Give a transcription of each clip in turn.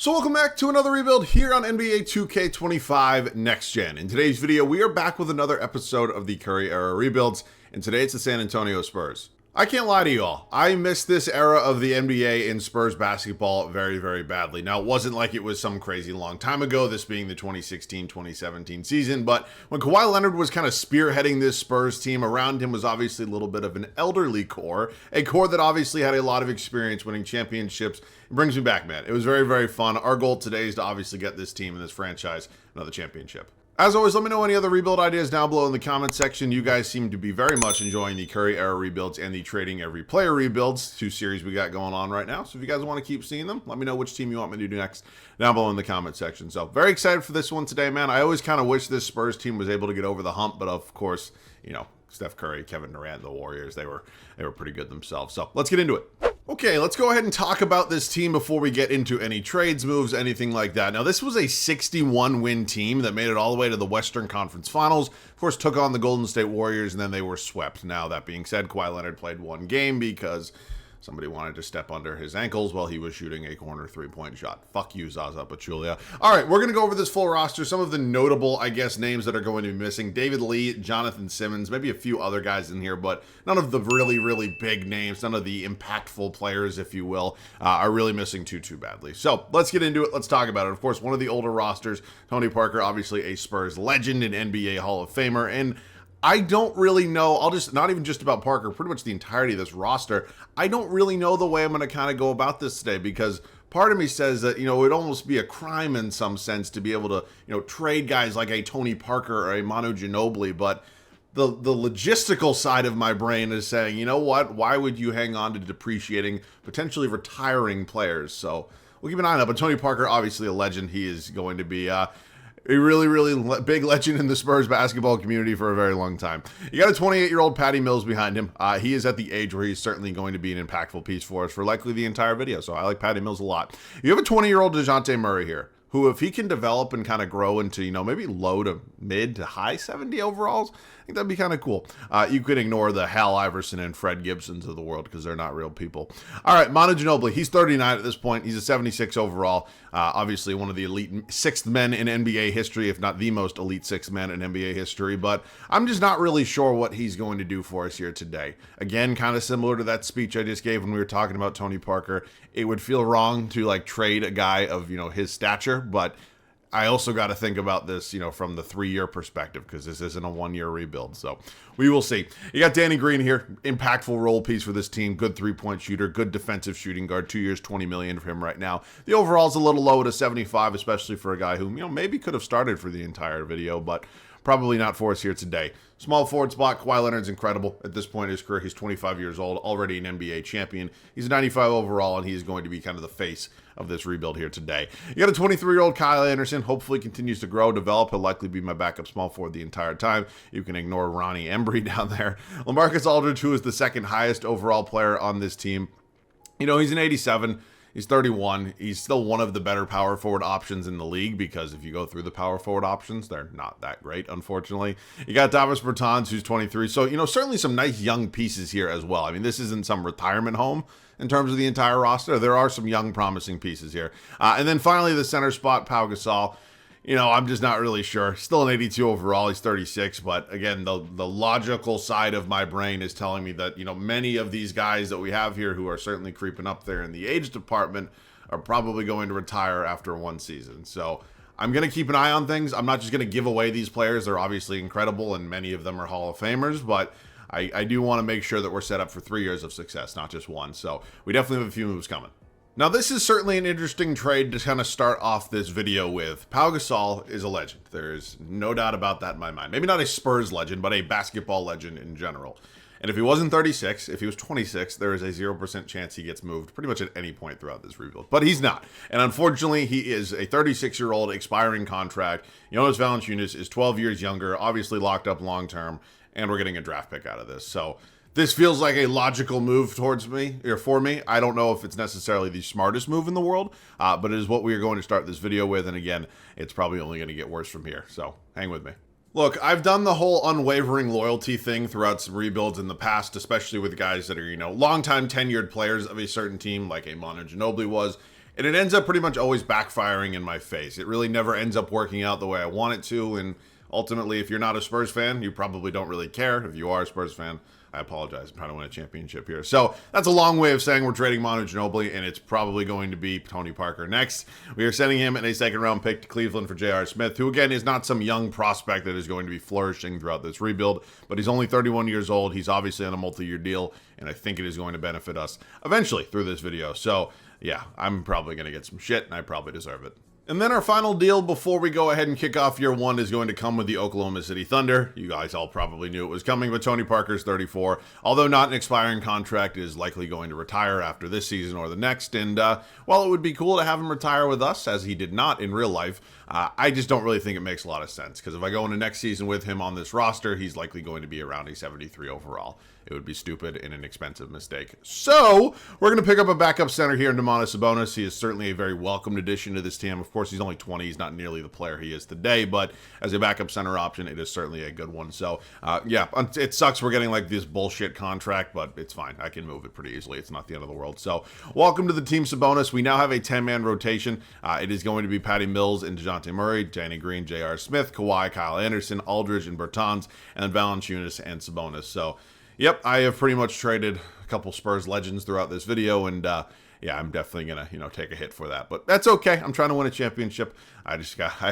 So welcome back to another rebuild here on NBA 2K25 Next Gen. In today's video, we are back with another episode of the Curry era rebuilds, and today it's the San Antonio Spurs. I can't lie to you all, I missed this era of the NBA in Spurs basketball very, very badly. Now, it wasn't like it was some crazy long time ago, this being the 2016-2017 season, but when Kawhi Leonard was kind of spearheading this Spurs team, around him was obviously a little bit of an elderly core, a core that obviously had a lot of experience winning championships. It brings me back, man. It was very, very fun. Our goal today is to obviously get this team and this franchise another championship. As always, let me know any other rebuild ideas down below in the comment section. You guys seem to be very much enjoying the Curry era rebuilds and the trading every player rebuilds, two series we got going on right now. So if you guys want to keep seeing them, let me know which team you want me to do next down below in the comment section. So very excited for this one today, man. I always kind of wish this Spurs team was able to get over the hump, but of course, you know, Steph Curry, Kevin Durant, the Warriors, they were pretty good themselves. So let's get into it. Okay, let's go ahead and talk about this team before we get into any trades, moves, anything like that. Now, this was a 61-win team that made it all the way to the Western Conference Finals. Of course, took on the Golden State Warriors, and then they were swept. Now, that being said, Kawhi Leonard played one game because somebody wanted to step under his ankles while he was shooting a corner three-point shot. Fuck you, Zaza Pachulia. All right, we're going to go over this full roster. Some of the notable, I guess, names that are going to be missing. David Lee, Jonathan Simmons, maybe a few other guys in here, but none of the really, really big names, none of the impactful players, if you will, are really missing too badly. So let's get into it. Let's talk about it. Of course, one of the older rosters, Tony Parker, obviously a Spurs legend, an NBA Hall of Famer, and I don't really know, not even just about Parker, pretty much the entirety of this roster. I don't really know the way I'm going to kind of go about this today because part of me says that, you know, it would almost be a crime in some sense to be able to, you know, trade guys like a Tony Parker or a Manu Ginobili, but the logistical side of my brain is saying, you know what, why would you hang on to depreciating, potentially retiring players? So we'll keep an eye on that, but Tony Parker, obviously a legend. He is going to be a really, really big legend in the Spurs basketball community for a very long time. You got a 28-year-old Patty Mills behind him. He is at the age where he's certainly going to be an impactful piece for us for likely the entire video, so I like Patty Mills a lot. You have a 20-year-old DeJounte Murray here, who, if he can develop and kind of grow into, you know, maybe low to mid to high 70 overalls, I think that'd be kind of cool. You could ignore the Hal Iverson and Fred Gibsons of the world because they're not real people. All right, Manu Ginobili, he's 39 at this point. He's a 76 overall. Obviously one of the elite sixth men in NBA history, if not the most elite sixth man in NBA history, but I'm just not really sure what he's going to do for us here today. Again, kind of similar to that speech I just gave when we were talking about Tony Parker. It would feel wrong to like trade a guy of, you know, his stature, but I also got to think about this, you know, from the 3-year perspective because this isn't a 1-year rebuild. So we will see. You got Danny Green here, impactful role piece for this team, good three-point shooter, good defensive shooting guard, 2 years, $20 million for him right now. The overall's a little low at a 75, especially for a guy who, you know, maybe could have started for the entire video, but probably not for us here today. Small forward spot, Kawhi Leonard's incredible at this point in his career. He's 25 years old, already an NBA champion. He's a 95 overall, and he's going to be kind of the face of this rebuild here today. You got a 23-year-old Kyle Anderson. Hopefully continues to grow, develop. He'll likely be my backup small forward the entire time. You can ignore Ronnie Embry down there. LaMarcus Aldridge, who is the second highest overall player on this team. You know, he's an 87. He's 31. He's still one of the better power forward options in the league because if you go through the power forward options, they're not that great, unfortunately. You got Davis Bertans, who's 23. So, you know, certainly some nice young pieces here as well. I mean, this isn't some retirement home in terms of the entire roster. There are some young, promising pieces here. And then finally, the center spot, Pau Gasol. You know, I'm just not really sure. Still an 82 overall. He's 36. But again, the logical side of my brain is telling me that, you know, many of these guys that we have here who are certainly creeping up there in the age department are probably going to retire after one season. So I'm going to keep an eye on things. I'm not just going to give away these players. They're obviously incredible, and many of them are Hall of Famers. But I do want to make sure that we're set up for 3 years of success, not just one. So we definitely have a few moves coming. Now, this is certainly an interesting trade to kind of start off this video with. Pau Gasol is a legend. There's no doubt about that in my mind. Maybe not a Spurs legend, but a basketball legend in general. And if he wasn't 36, if he was 26, there is a 0% chance he gets moved pretty much at any point throughout this rebuild. But he's not. And unfortunately, he is a 36-year-old expiring contract. Jonas Valanciunas is 12 years younger, obviously locked up long-term, and we're getting a draft pick out of this. So this feels like a logical move towards me, or for me. I don't know if it's necessarily the smartest move in the world, but it is what we are going to start this video with. And again, it's probably only going to get worse from here. So hang with me. Look, I've done the whole unwavering loyalty thing throughout some rebuilds in the past, especially with guys that are, you know, longtime tenured players of a certain team, like a Manu Ginobili was. And it ends up pretty much always backfiring in my face. It really never ends up working out the way I want it to. And ultimately, if you're not a Spurs fan, you probably don't really care. If you are a Spurs fan, I apologize. I'm trying to win a championship here. So that's a long way of saying we're trading Manu Ginobili, and it's probably going to be Tony Parker next. We are sending him in a second-round pick to Cleveland for J.R. Smith, who, again, is not some young prospect that is going to be flourishing throughout this rebuild, but he's only 31 years old. He's obviously on a multi-year deal, and I think it is going to benefit us eventually through this video. So, yeah, I'm probably going to get some shit, and I probably deserve it. And then our final deal before we go ahead and kick off year one is going to come with the Oklahoma City Thunder. You guys all probably knew it was coming, but Tony Parker's 34. Although not an expiring contract, is likely going to retire after this season or the next. And while it would be cool to have him retire with us, as he did not in real life, I just don't really think it makes a lot of sense. Because if I go into next season with him on this roster, he's likely going to be around a 73 overall. It would be stupid and an expensive mistake. So, we're going to pick up a backup center here in Domantas Sabonis. He is certainly a very welcomed addition to this team. Of course, he's only 20. He's not nearly the player he is today, but as a backup center option, it is certainly a good one. So, yeah, it sucks we're getting like this bullshit contract, but it's fine. I can move it pretty easily. It's not the end of the world. So, welcome to the team, Sabonis. We now have a 10-man rotation. It is going to be Patty Mills and DeJounte Murray, Danny Green, J.R. Smith, Kawhi, Kyle Anderson, Aldridge, and Bertans, and then Valanciunas and Sabonis. So, yep, I have pretty much traded a couple Spurs legends throughout this video, and yeah, I'm definitely gonna, take a hit for that. But that's okay. I'm trying to win a championship. I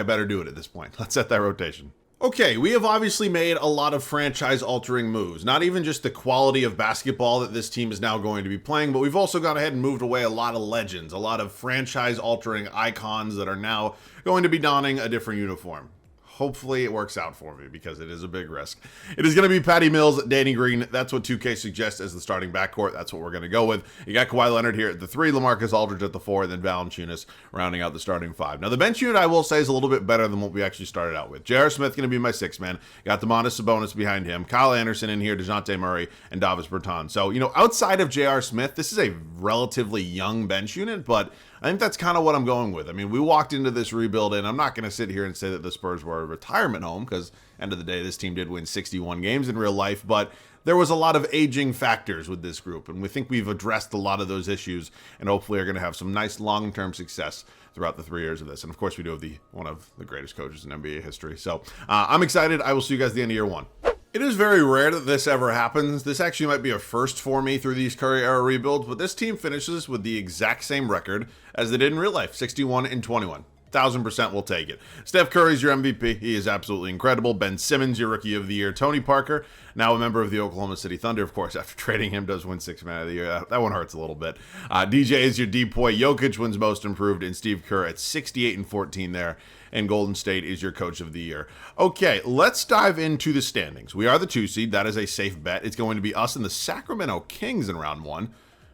better do it at this point. Let's set that rotation. Okay, we have obviously made a lot of franchise-altering moves. Not even just the quality of basketball that this team is now going to be playing, but we've also gone ahead and moved away a lot of legends, a lot of franchise-altering icons that are now going to be donning a different uniform. Hopefully it works out for me because it is a big risk. It is going to be Patty Mills, Danny Green. That's what 2K suggests as the starting backcourt. That's what we're going to go with. You got Kawhi Leonard here at the 3, LaMarcus Aldridge at the 4, and then Valanciunas rounding out the starting 5. Now, the bench unit, I will say, is a little bit better than what we actually started out with. J.R. Smith going to be my 6th man. Got Domantas Sabonis behind him. Kyle Anderson in here, DeJounte Murray, and Davis Bertans. So, outside of J.R. Smith, this is a relatively young bench unit, but I think that's kind of what I'm going with. I mean, we walked into this rebuild, and I'm not going to sit here and say that the Spurs were a retirement home, because end of the day, this team did win 61 games in real life, but there was a lot of aging factors with this group, and we think we've addressed a lot of those issues, and hopefully are going to have some nice long-term success throughout the 3 years of this. And of course, we do have one of the greatest coaches in NBA history. So I'm excited. I will see you guys at the end of year one. It is very rare that this ever happens. This actually might be a first for me through these Curry era rebuilds, but this team finishes with the exact same record as they did in real life, 61-21. 1000% will take it. Steph Curry's your MVP. He is absolutely incredible. Ben Simmons, your Rookie of the Year. Tony Parker, now a member of the Oklahoma City Thunder, of course, after trading him, does win 6th Man of the Year. That one hurts a little bit. DJ is your D-Boy. Jokic wins Most Improved, and Steve Kerr at 68-14 there. And Golden State is your Coach of the Year. Okay, let's dive into the standings. We are the 2 seed. That is a safe bet. It's going to be us and the Sacramento Kings in round 1.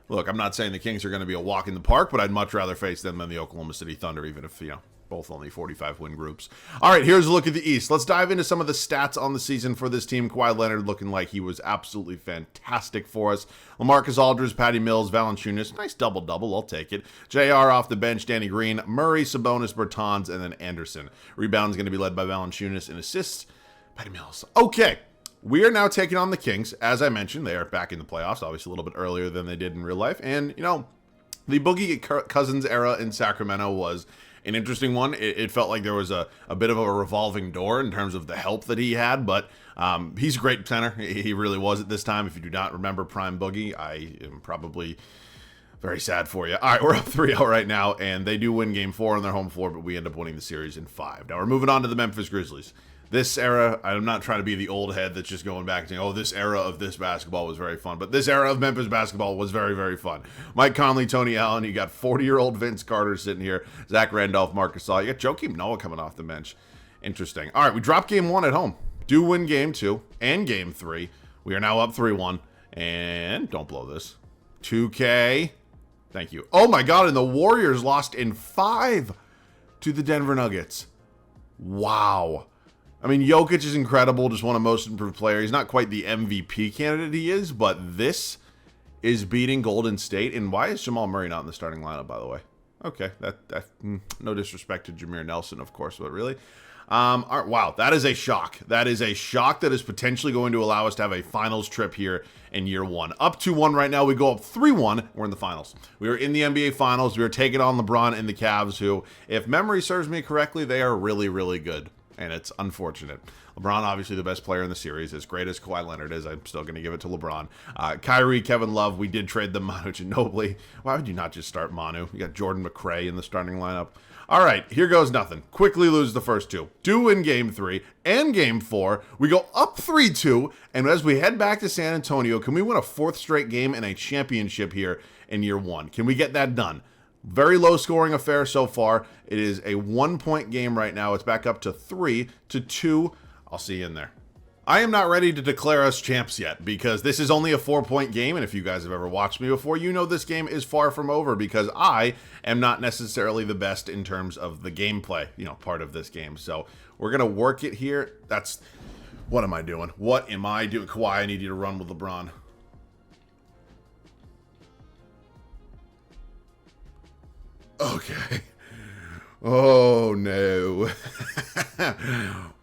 Look, I'm not saying the Kings are going to be a walk in the park, but I'd much rather face them than the Oklahoma City Thunder, even if, both only 45-win groups. All right, here's a look at the East. Let's dive into some of the stats on the season for this team. Kawhi Leonard looking like he was absolutely fantastic for us. LaMarcus Aldridge, Patty Mills, Valanciunas. Nice double-double. I'll take it. JR off the bench, Danny Green, Murray, Sabonis, Bertans, and then Anderson. Rebounds going to be led by Valanciunas, and assists, Patty Mills. Okay. We are now taking on the Kings. As I mentioned, they are back in the playoffs, obviously a little bit earlier than they did in real life. And, the Boogie Cousins era in Sacramento was an interesting one. It felt like there was a bit of a revolving door in terms of the help that he had, but he's a great center. He really was at this time. If you do not remember Prime Boogie, I am probably very sad for you. All right, we're up 3-0 right now, and they do win game 4 on their home floor, but we end up winning the series in 5. Now we're moving on to the Memphis Grizzlies. This era, I'm not trying to be the old head that's just going back and saying, oh, this era of this basketball was very fun. But this era of Memphis basketball was very, very fun. Mike Conley, Tony Allen, you got 40-year-old Vince Carter sitting here, Zach Randolph, Marcus Gasol. You got Joakim Noah coming off the bench. Interesting. All right, we dropped game 1 at home. Do win game 2 and game 3. We are now up 3-1. And don't blow this. 2K. Thank you. Oh, my God, and the Warriors lost in 5 to the Denver Nuggets. Wow. I mean, Jokic is incredible, just one of most improved players. He's not quite the MVP candidate he is, but this is beating Golden State. And why is Jamal Murray not in the starting lineup, by the way? Okay. No disrespect to Jameer Nelson, of course, but really. All right, wow, that is a shock. That is a shock that is potentially going to allow us to have a finals trip here in year one. Up 2-1 right now. We go up 3-1. We're in the finals. We are in the NBA Finals. We are taking on LeBron and the Cavs, who, if memory serves me correctly, they are really, really good. And it's unfortunate. LeBron, obviously the best player in the series. As great as Kawhi Leonard is, I'm still going to give it to LeBron. Kyrie, Kevin Love, we did trade them Manu Ginobili. Why would you not just start Manu? You got Jordan McRae in the starting lineup. All right, here goes nothing. Quickly lose the first two. Do in Game 3 and Game 4. We go up 3-2, and as we head back to San Antonio, can we win a fourth straight game and a championship here in year one? Can we get that done? Very low scoring affair so far. It is a 1-point game right now. It's back up to 3-2. I'll see you in there. I am not ready to declare us champs yet because this is only a 4-point game, and if you guys have ever watched me before, you know this game is far from over because I am not necessarily the best in terms of the gameplay, part of this game. So we're going to work it here. What am I doing? What am I doing? Kawhi, I need you to run with LeBron. Okay. Oh, no.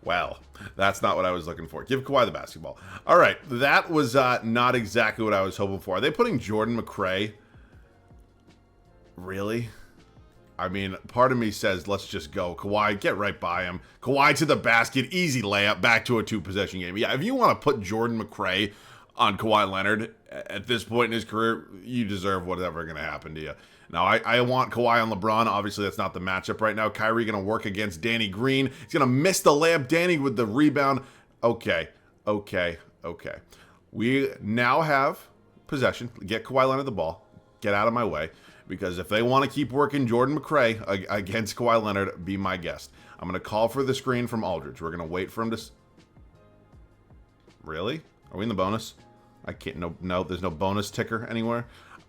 Well, that's not what I was looking for. Give Kawhi the basketball. All right, that was not exactly what I was hoping for. Are they putting Jordan McRae? Really? I mean, part of me says, let's just go. Kawhi, get right by him. Kawhi to the basket, easy layup, back to a two-possession game. Yeah, if you want to put Jordan McRae on Kawhi Leonard at this point in his career, you deserve whatever going to happen to you. Now, I want Kawhi on LeBron. Obviously, that's not the matchup right now. Kyrie going to work against Danny Green. He's going to miss the layup. Danny with the rebound. Okay. We now have possession. Get Kawhi Leonard the ball. Get out of my way. Because if they want to keep working Jordan McRae against Kawhi Leonard, be my guest. I'm going to call for the screen from Aldridge. We're going to wait for him to... Really? Are we in the bonus? I can't... No, there's no bonus ticker anywhere.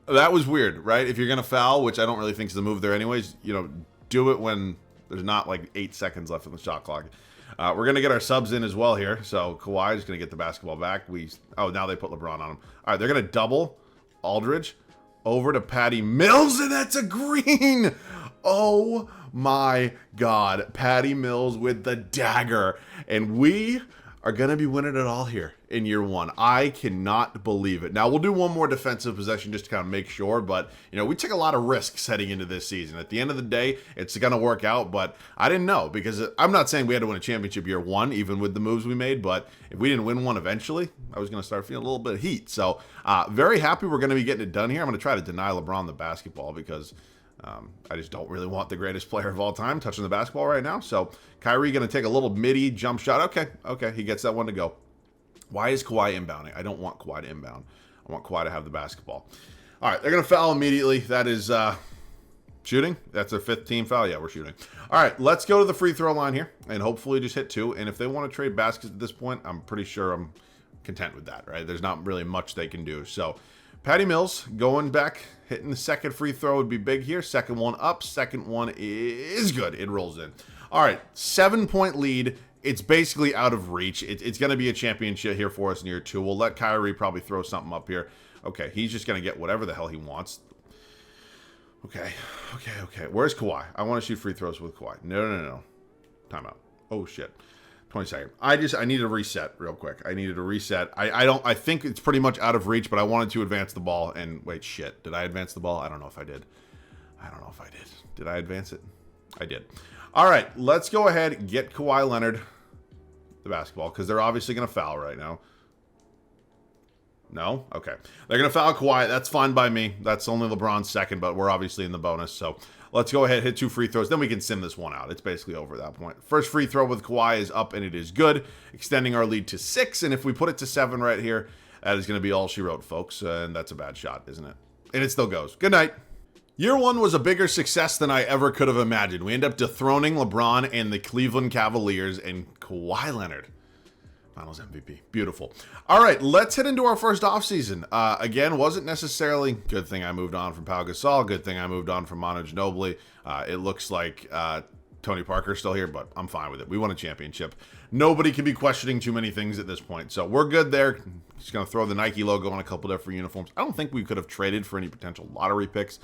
That was weird, right? If you're going to foul, which I don't really think is the move there anyways, do it when there's not like 8 seconds left in the shot clock. We're going to get our subs in as well here. So Kawhi is going to get the basketball back. Now they put LeBron on him. All right, they're going to double Aldridge over to Patty Mills, and that's a green. Oh my God. Patty Mills with the dagger. And we are going to be winning it all here in year one. I cannot believe it. Now, we'll do one more defensive possession just to kind of make sure, but, we took a lot of risks heading into this season. At the end of the day, it's going to work out, but I didn't know because I'm not saying we had to win a championship year one, even with the moves we made, but if we didn't win one eventually, I was going to start feeling a little bit of heat. So, very happy we're going to be getting it done here. I'm going to try to deny LeBron the basketball because I just don't really want the greatest player of all time touching the basketball right now. So Kyrie going to take a little midi jump shot. Okay, he gets that one to go. Why is Kawhi inbounding? I don't want Kawhi to inbound. I want Kawhi to have the basketball. All right, they're going to foul immediately. That is shooting. That's their 5th team foul. Yeah, we're shooting. All right, let's go to the free throw line here and hopefully just hit 2. And if they want to trade baskets at this point, I'm pretty sure I'm content with that, right? There's not really much they can do. So Patty Mills going back, hitting the second free throw would be big here. Second one up. Second one is good. It rolls in. All right, 7-point lead. It's basically out of reach. It's going to be a championship here for us in year 2. We'll let Kyrie probably throw something up here. Okay, he's just going to get whatever the hell he wants. Okay. Where's Kawhi? I want to shoot free throws with Kawhi. No. Timeout. Oh, shit. 20 seconds. I needed to reset real quick. I think it's pretty much out of reach, but I wanted to advance the ball. And wait, shit. Did I advance the ball? I don't know if I did. Did I advance it? I did. All right, let's go ahead, get Kawhi Leonard the basketball, because they're obviously going to foul right now. No? Okay. They're going to foul Kawhi. That's fine by me. That's only LeBron's second, but we're obviously in the bonus. So let's go ahead, hit 2 free throws. Then we can sim this one out. It's basically over at that point. First free throw with Kawhi is up, and it is good, extending our lead to 6. And if we put it to 7 right here, that is going to be all she wrote, folks. And that's a bad shot, isn't it? And it still goes. Good night. Year 1 was a bigger success than I ever could have imagined. We end up dethroning LeBron and the Cleveland Cavaliers and Kawhi Leonard. Finals MVP. Beautiful. All right, let's head into our first offseason. Again, wasn't necessarily good thing I moved on from Pau Gasol. Good thing I moved on from Manu Ginobili. It looks like Tony Parker's still here, but I'm fine with it. We won a championship. Nobody can be questioning too many things at this point. So we're good there. Just going to throw the Nike logo on a couple different uniforms. I don't think we could have traded for any potential lottery picks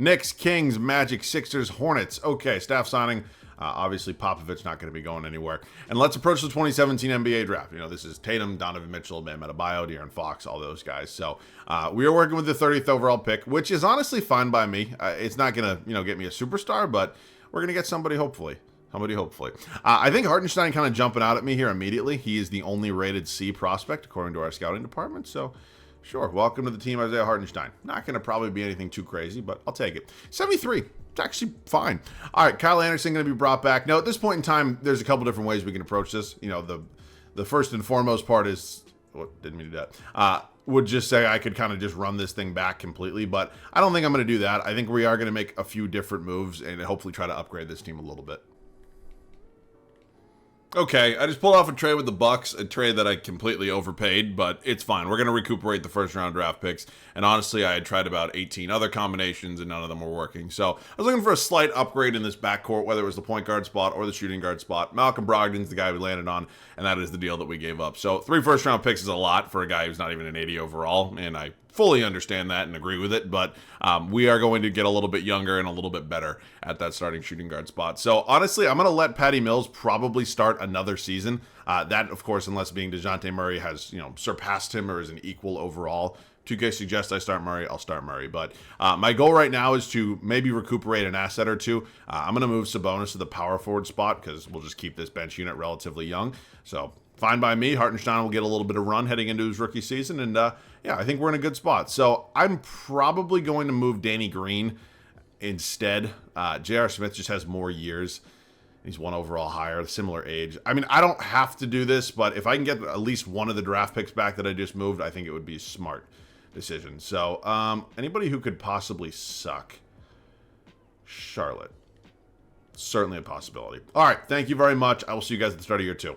Knicks, Kings, Magic, Sixers, Hornets. Okay, staff signing. Obviously, Popovich not going to be going anywhere. And let's approach the 2017 NBA draft. You know, this is Tatum, Donovan Mitchell, Bam Adebayo, De'Aaron Fox, all those guys. So we are working with the 30th overall pick, which is honestly fine by me. It's not going to, get me a superstar, but we're going to get somebody hopefully. I think Hartenstein kind of jumping out at me here immediately. He is the only rated C prospect according to our scouting department. So, sure, welcome to the team, Isaiah Hartenstein. Not going to probably be anything too crazy, but I'll take it. 73. It's actually fine. All right, Kyle Anderson going to be brought back. Now, at this point in time, there's a couple different ways we can approach this. The first and foremost part is, didn't mean to do that. Would just say I could kind of just run this thing back completely, but I don't think I'm going to do that. I think we are going to make a few different moves and hopefully try to upgrade this team a little bit. Okay, I just pulled off a trade with the Bucks, a trade that I completely overpaid, but it's fine. We're going to recuperate the first-round draft picks, and honestly, I had tried about 18 other combinations, and none of them were working. So I was looking for a slight upgrade in this backcourt, whether it was the point guard spot or the shooting guard spot. Malcolm Brogdon's the guy we landed on, and that is the deal that we gave up. So 3 first-round picks is a lot for a guy who's not even an 80 overall, and I fully understand that and agree with it, but we are going to get a little bit younger and a little bit better at that starting shooting guard spot. So honestly, I'm going to let Patty Mills probably start another season. That, of course, unless being DeJounte Murray has, surpassed him or is an equal overall. 2K suggests I start Murray, I'll start Murray. But my goal right now is to maybe recuperate an asset or two. I'm going to move Sabonis to the power forward spot because we'll just keep this bench unit relatively young. So fine by me. Hartenstein will get a little bit of run heading into his rookie season. And yeah, I think we're in a good spot. So I'm probably going to move Danny Green instead. J.R. Smith just has more years. He's 1 overall higher, similar age. I mean, I don't have to do this, but if I can get at least one of the draft picks back that I just moved, I think it would be a smart decision. So anybody who could possibly suck? Charlotte. Certainly a possibility. All right, thank you very much. I will see you guys at the start of year 2.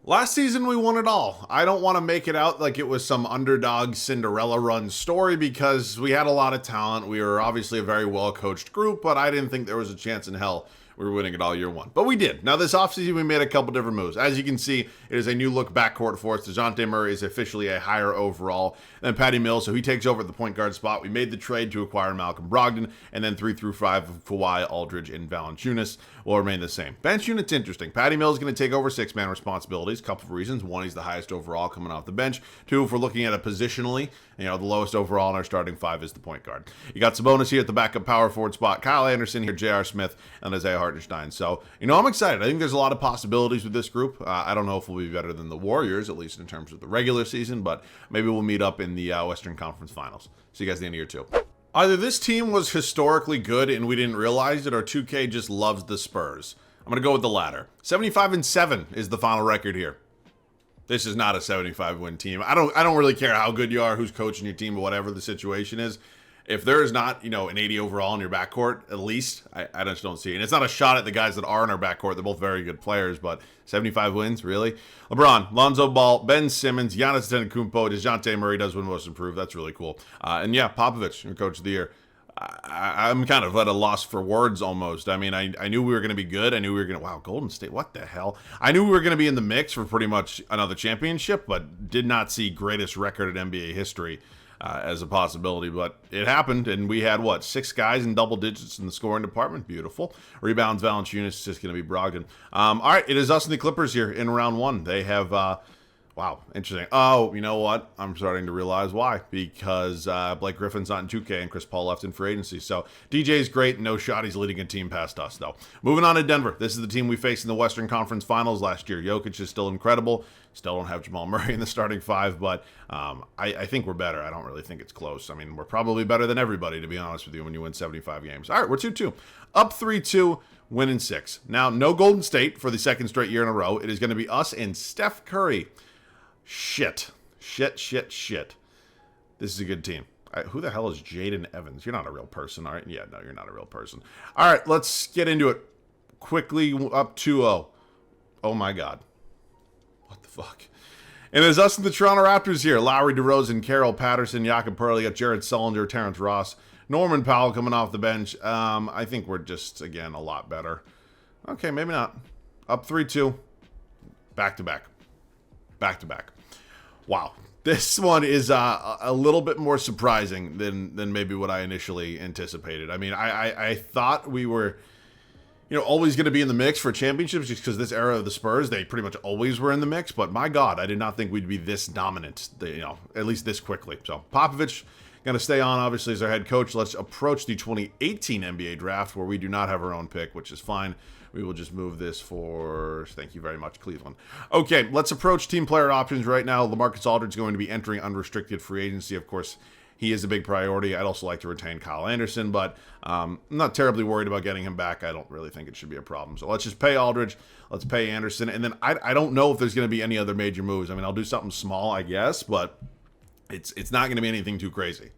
Last season, we won it all. I don't want to make it out like it was some underdog Cinderella run story because we had a lot of talent. We were obviously a very well-coached group, but I didn't think there was a chance in hell we were winning it all year 1. But we did. Now, this offseason, we made a couple different moves. As you can see, it is a new look backcourt for us. DeJounte Murray is officially a higher overall than Patty Mills, so he takes over at the point guard spot. We made the trade to acquire Malcolm Brogdon, and then 3 through 5 of Kawhi, Aldridge, and Valanciunas will remain the same. Bench unit's interesting. Patty Mills is going to take over 6-man responsibilities. A couple of reasons. 1, he's the highest overall coming off the bench. 2, if we're looking at it positionally, the lowest overall in our starting 5 is the point guard. You got Sabonis here at the backup power forward spot. Kyle Anderson here, J.R. Smith, and Isaiah Hartenstein. So, I'm excited. I think there's a lot of possibilities with this group. I don't know if we'll be better than the Warriors, at least in terms of the regular season, but maybe we'll meet up in the Western Conference Finals. See you guys at the end of year 2. Either this team was historically good and we didn't realize it, or 2K just loves the Spurs. I'm going to go with the latter. 75-7 is the final record here. This is not a 75-win team. I don't really care how good you are, who's coaching your team, or whatever the situation is. If there is not, an 80 overall in your backcourt, at least, I just don't see it. And it's not a shot at the guys that are in our backcourt. They're both very good players, but 75 wins, really? LeBron, Lonzo Ball, Ben Simmons, Giannis Antetokounmpo, DeJounte Murray does win most improved. That's really cool. And yeah, Popovich, your coach of the year. I'm kind of at a loss for words almost. I mean, I knew we were going to be good. I knew we were going to, wow, Golden State, what the hell? I knew we were going to be in the mix for pretty much another championship, but did not see greatest record in NBA history as a possibility. But it happened, and we had, 6 guys in double digits in the scoring department. Beautiful. Rebounds, Valanciunas, it's just going to be Brogdon. All right, it is us and the Clippers here in round 1. They have... wow, interesting. Oh, you know what? I'm starting to realize why. Because Blake Griffin's not in 2K and Chris Paul left in free agency. So DJ's great. No shot he's leading a team past us, though. Moving on to Denver. This is the team we faced in the Western Conference Finals last year. Jokic is still incredible. Still don't have Jamal Murray in the starting 5, but I think we're better. I don't really think it's close. I mean, we're probably better than everybody, to be honest with you, when you win 75 games. All right, we're 2-2. Up 3-2. Winning 6. Now, no Golden State for the second straight year in a row. It is going to be us and Steph Curry. Shit. This is a good team. Who the hell is Jaden Evans? You're not a real person, all right? Yeah, no, you're not a real person. All right, let's get into it. Quickly up 2-0. Oh, my God. What the fuck? And it's us and the Toronto Raptors here. Lowry, DeRozan, Carroll, Patterson, Jakob Pertl. You got Jared Sullinger, Terrence Ross, Norman Powell coming off the bench. I think we're just, again, a lot better. Okay, maybe not. Up 3-2. Back-to-back. Wow. This one is a little bit more surprising than maybe what I initially anticipated. I mean, I thought we were, always going to be in the mix for championships just because this era of the Spurs, they pretty much always were in the mix. But my God, I did not think we'd be this dominant, at least this quickly. So Popovich going to stay on, obviously, as our head coach. Let's approach the 2018 NBA draft where we do not have our own pick, which is fine. We will just move this for, thank you very much, Cleveland. Okay, let's approach team player options right now. LaMarcus Aldridge is going to be entering unrestricted free agency. Of course, he is a big priority. I'd also like to retain Kyle Anderson, but I'm not terribly worried about getting him back. I don't really think it should be a problem. So let's just pay Aldridge. Let's pay Anderson. And then I don't know if there's going to be any other major moves. I mean, I'll do something small, I guess, but it's not going to be anything too crazy.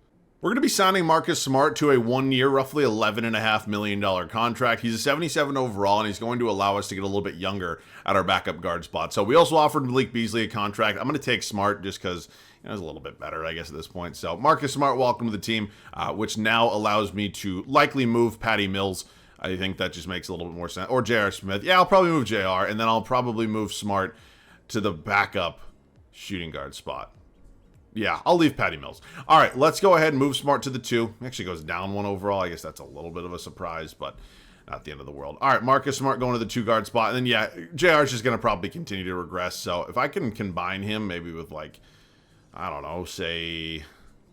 We're going to be signing Marcus Smart to a 1-year, roughly $11.5 million contract. He's a 77 overall, and he's going to allow us to get a little bit younger at our backup guard spot. So we also offered Malik Beasley a contract. I'm going to take Smart just because he's a little bit better, I guess, at this point. So Marcus Smart, welcome to the team, which now allows me to likely move Patty Mills. I think that just makes a little bit more sense. Or J.R. Smith. Yeah, I'll probably move J.R., and then I'll probably move Smart to the backup shooting guard spot. Yeah, I'll leave Patty Mills. All right, let's go ahead and move Smart to the 2. Actually goes down 1 overall. I guess that's a little bit of a surprise, but not the end of the world. All right, Marcus Smart going to the 2-guard spot. And then, yeah, JR is just going to probably continue to regress. So if I can combine him maybe with, I don't know, say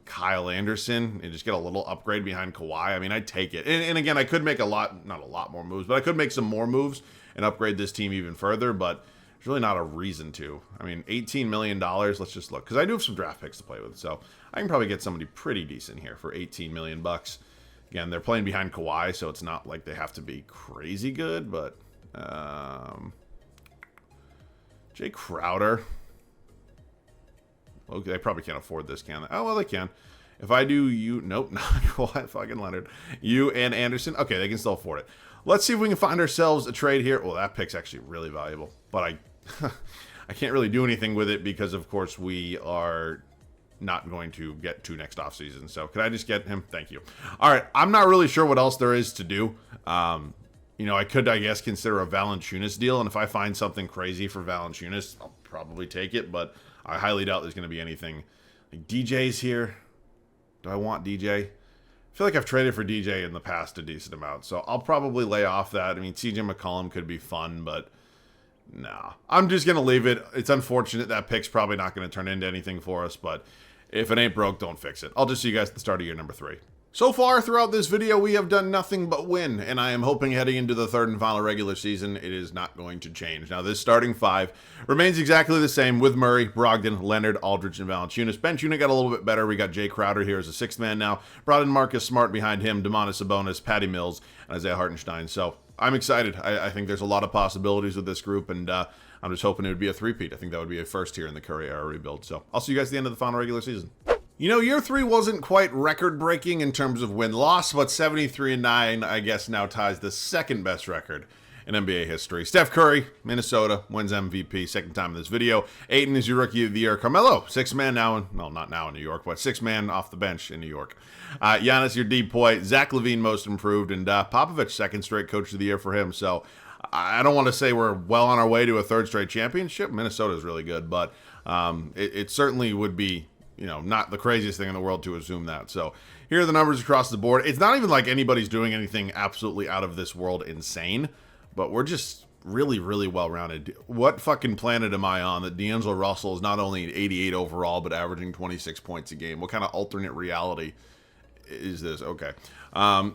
Kyle Anderson and just get a little upgrade behind Kawhi, I mean, I'd take it. And again, I could make not a lot more moves, but I could make some more moves and upgrade this team even further, but there's really not a reason to. I mean, $18 million, let's just look. Because I do have some draft picks to play with, so I can probably get somebody pretty decent here for $18 million. Again, they're playing behind Kawhi, so it's not like they have to be crazy good, but Jay Crowder. Okay, they probably can't afford this, can they? Oh, well, they can. If I do you, nope, not Kawhi, fucking Leonard. You and Anderson, okay, they can still afford it. Let's see if we can find ourselves a trade here. Well, that pick's actually really valuable, but I can't really do anything with it because, of course, we are not going to get to next offseason. So could I just get him? Thank you. All right, I'm not really sure what else there is to do. I could, I guess, consider a Valanciunas deal, and if I find something crazy for Valanciunas, I'll probably take it, but I highly doubt there's going to be anything. Like DJ's here. Do I want DJ? I feel like I've traded for DJ in the past a decent amount, so I'll probably lay off that. I mean, CJ McCollum could be fun, but nah. I'm just going to leave it. It's unfortunate that pick's probably not going to turn into anything for us, but if it ain't broke, don't fix it. I'll just see you guys at the start of year number 3. So far throughout this video, we have done nothing but win, and I am hoping heading into the third and final regular season, it is not going to change. Now, this starting 5 remains exactly the same with Murray, Brogdon, Leonard, Aldridge, and Valanciunas. Bench unit got a little bit better. We got Jay Crowder here as a 6th man now. Brought in Marcus Smart behind him, Domantas Sabonis, Patty Mills, and Isaiah Hartenstein. So I'm excited. I think there's a lot of possibilities with this group, and I'm just hoping it would be a three-peat. I think that would be a first here in the Curry era rebuild. So I'll see you guys at the end of the final regular season. Year 3 wasn't quite record-breaking in terms of win-loss, but 73-9, I guess, now ties the second best record in NBA history. Steph Curry, Minnesota, wins MVP, second time in this video. Ayton is your Rookie of the Year. Carmelo, 6th man now, not now in New York, but 6th man off the bench in New York. Giannis, your D-Boy. Zach LaVine, most improved, and Popovich, second straight Coach of the Year for him. So I don't want to say we're well on our way to a third straight championship. Minnesota is really good, but it certainly would be not the craziest thing in the world to assume that. So here are the numbers across the board. It's not even like anybody's doing anything absolutely out of this world insane, but we're just really, really well-rounded. What fucking planet am I on that D'Angelo Russell is not only 88 overall, but averaging 26 points a game? What kind of alternate reality is this? Okay.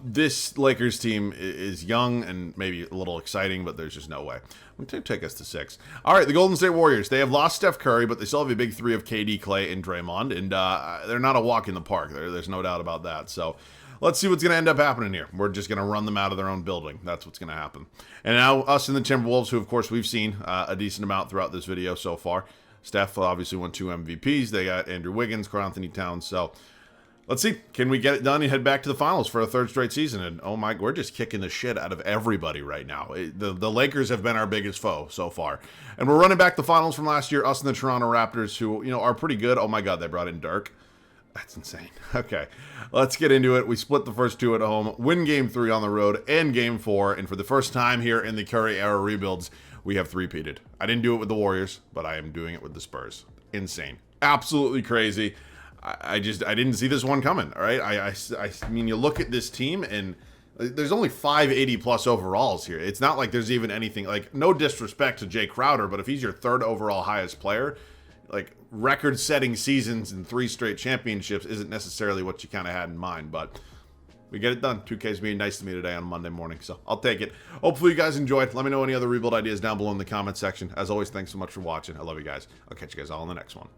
This Lakers team is young and maybe a little exciting, but there's just no way. I'm going to take us to 6. All right, the Golden State Warriors. They have lost Steph Curry, but they still have a big 3 of KD, Clay, and Draymond, and they're not a walk in the park. There's no doubt about that. So let's see what's going to end up happening here. We're just going to run them out of their own building. That's what's going to happen. And now us and the Timberwolves, who, of course, we've seen a decent amount throughout this video so far. Steph obviously won 2 MVPs. They got Andrew Wiggins, Karl Anthony Towns, so let's see. Can we get it done and head back to the finals for a third straight season? And oh my, we're just kicking the shit out of everybody right now. The Lakers have been our biggest foe so far. And we're running back the finals from last year, us and the Toronto Raptors, who, are pretty good. Oh my God, they brought in Dirk. That's insane. Okay, let's get into it. We split the first 2 at home, win game 3 on the road, and game 4. And for the first time here in the Curry era rebuilds, we have three-peated. I didn't do it with the Warriors, but I am doing it with the Spurs. Insane. Absolutely crazy. I didn't see this one coming. All right. I mean, you look at this team and there's only 580 plus overalls here. It's not like there's even anything like, no disrespect to Jay Crowder, but if he's your third overall highest player, like record-setting seasons and 3 straight championships isn't necessarily what you kind of had in mind. But we get it done. 2K's being nice to me today on Monday morning, so I'll take it. Hopefully you guys enjoyed. Let me know any other rebuild ideas down below in the comment section. As always, thanks so much for watching. I love you guys. I'll catch you guys all in the next one.